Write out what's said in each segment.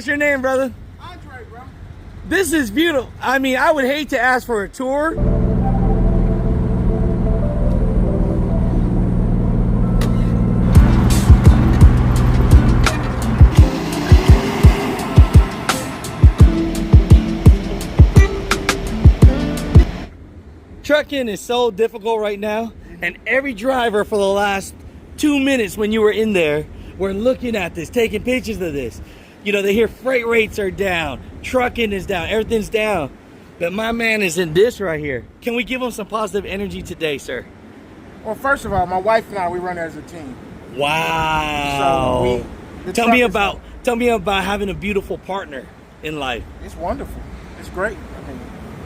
What's your name, brother? Andre, bro. This is beautiful. I mean, I would hate to ask for a tour. Trucking is so difficult right now, and every driver for the last 2 minutes when you were in there were looking at this, taking pictures of this. You know, they hear freight rates are down, trucking is down, everything's down. But my man is in this right here. Can we give him some positive energy today, sir? Well, first of all, my wife and I, we run as a team. Wow. So tell me about having a beautiful partner in life. It's wonderful. It's great. I mean,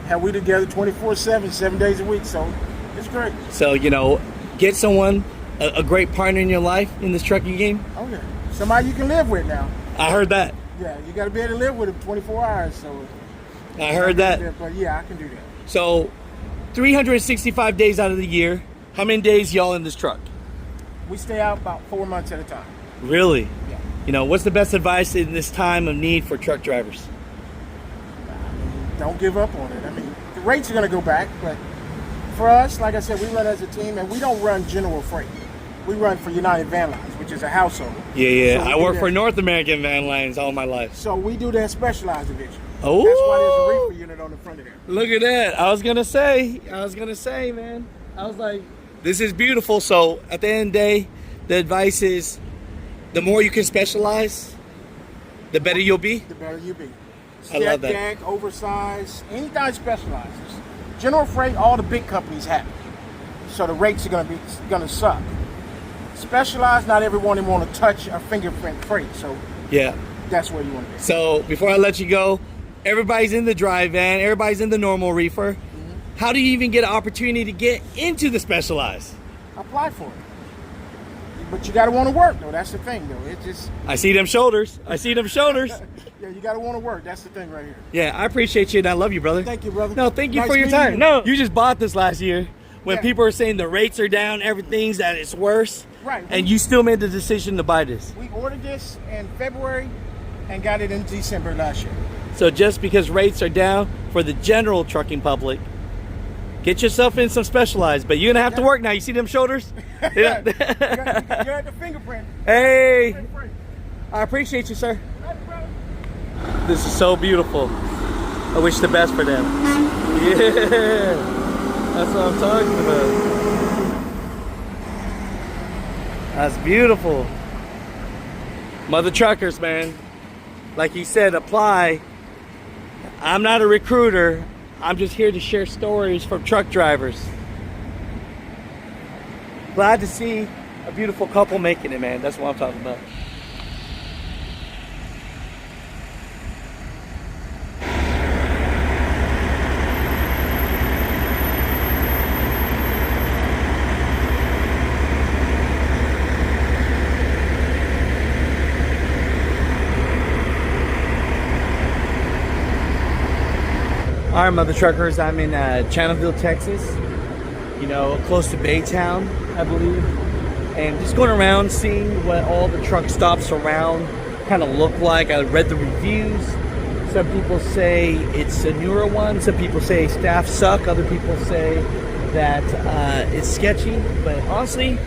have we together 24/7, 7 days a week, so it's great. So, you know, get someone, a great partner in your life in this trucking game. Oh yeah, somebody you can live with now. I heard that. Yeah, you got to be able to live with him 24 hours. So I heard that. But yeah, I can do that. So 365 days out of the year, how many days y'all in this truck? We stay out about 4 months at a time. Really? Yeah. You know, what's the best advice in this time of need for truck drivers? Don't give up on it. I mean, the rates are going to go back, but for us, like I said, we run as a team, and we don't run general freight. We run for United Van Lines, which is a household. Yeah. So I work for North American Van Lines all my life. So we do their specialized division. Oh. That's why there's a reefer unit on the front of there. Look at that. I was gonna say, man. I was like, this is beautiful. So at the end of the day, the advice is, the more you can specialize, the better you'll be. The better you be. I love that. Deck, oversized, anything specializes. General freight, all the big companies have it. So the rates are gonna suck. Specialized, not everyone want to touch a fingerprint freight. So yeah, that's where you want to be. So before I let you go, everybody's in the dry van, everybody's in the normal reefer. Mm-hmm. How do you even get an opportunity to get into the specialized? Apply for it. But you got to want to work, though. That's the thing, though. It's just... I see them shoulders. Yeah, you got to want to work. That's the thing right here. Yeah, I appreciate you, and I love you, brother. Thank you, brother. No, thank you nice for your time. You. No, you just bought this last year when yeah. people are saying the rates are down, everything's that it's worse. Right. And you still made the decision to buy this. We ordered this in February and got it in December last year. So just because rates are down for the general trucking public, get yourself in some specialized, but you're gonna have to work now. You see them shoulders? You're at the fingerprint. Hey, I appreciate you, sir. This is so beautiful. I wish the best for them. Yeah, that's what I'm talking about. That's beautiful. Mutha Truckers, man. Like he said, apply. I'm not a recruiter. I'm just here to share stories from truck drivers. Glad to see a beautiful couple making it, man. That's what I'm talking about. All right, Mutha Truckers, I'm in Channelville, Texas, you know, close to Baytown, I believe, and just going around seeing what all the truck stops around kind of look like. I read the reviews. Some people say it's a newer one. Some people say staff suck. Other people say that it's sketchy. But honestly,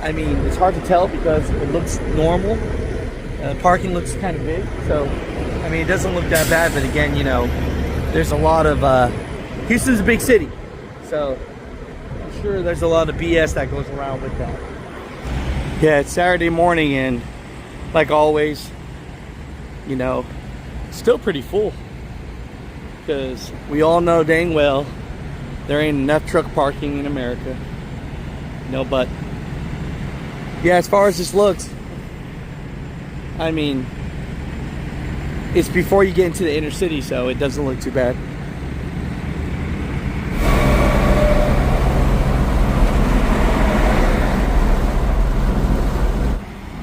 I mean, it's hard to tell because it looks normal. Parking looks kind of big, so I mean, it doesn't look that bad. But again, you know, there's a lot of Houston's a big city, so I'm sure there's a lot of BS that goes around with that. Yeah, it's Saturday morning, and like always, you know, it's still pretty full because we all know dang well there ain't enough truck parking in America. No, but yeah, as far as this looks, I mean, it's before you get into the inner city, so it doesn't look too bad.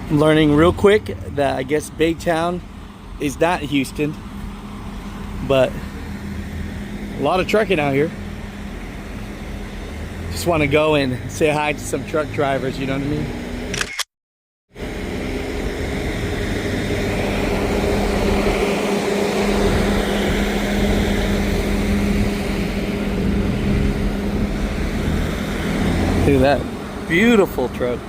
I'm learning real quick that I guess Baytown is not Houston, but a lot of trucking out here. Just want to go and say hi to some truck drivers, you know what I mean? Look at that. Beautiful truck.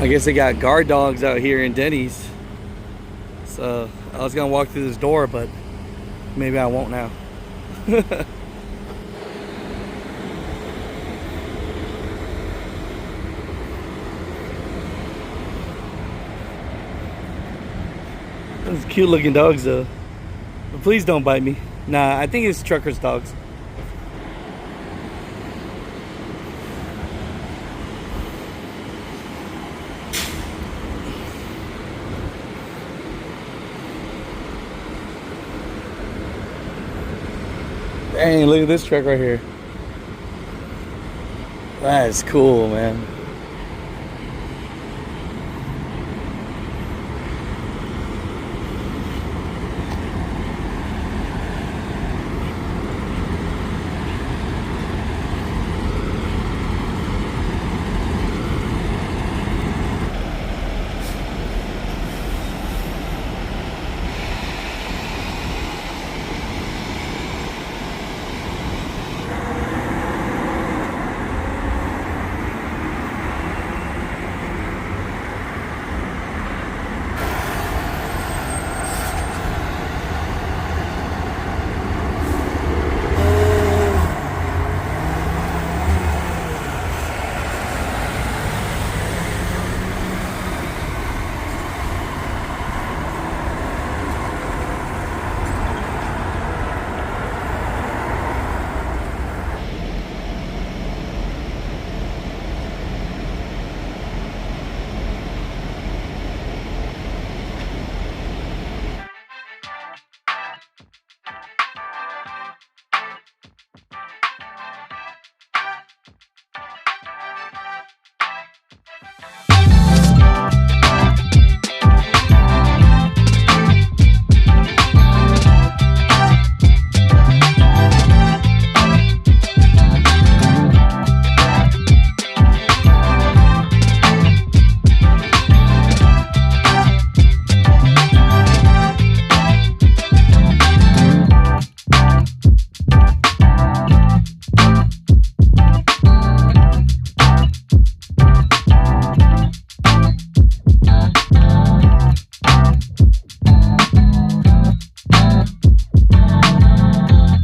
I guess they got guard dogs out here in Denny's. So I was gonna walk through this door, but maybe I won't now. Those cute looking dogs though. But please don't bite me. Nah, I think it's truckers' dogs. Dang, look at this truck right here. That is cool, man.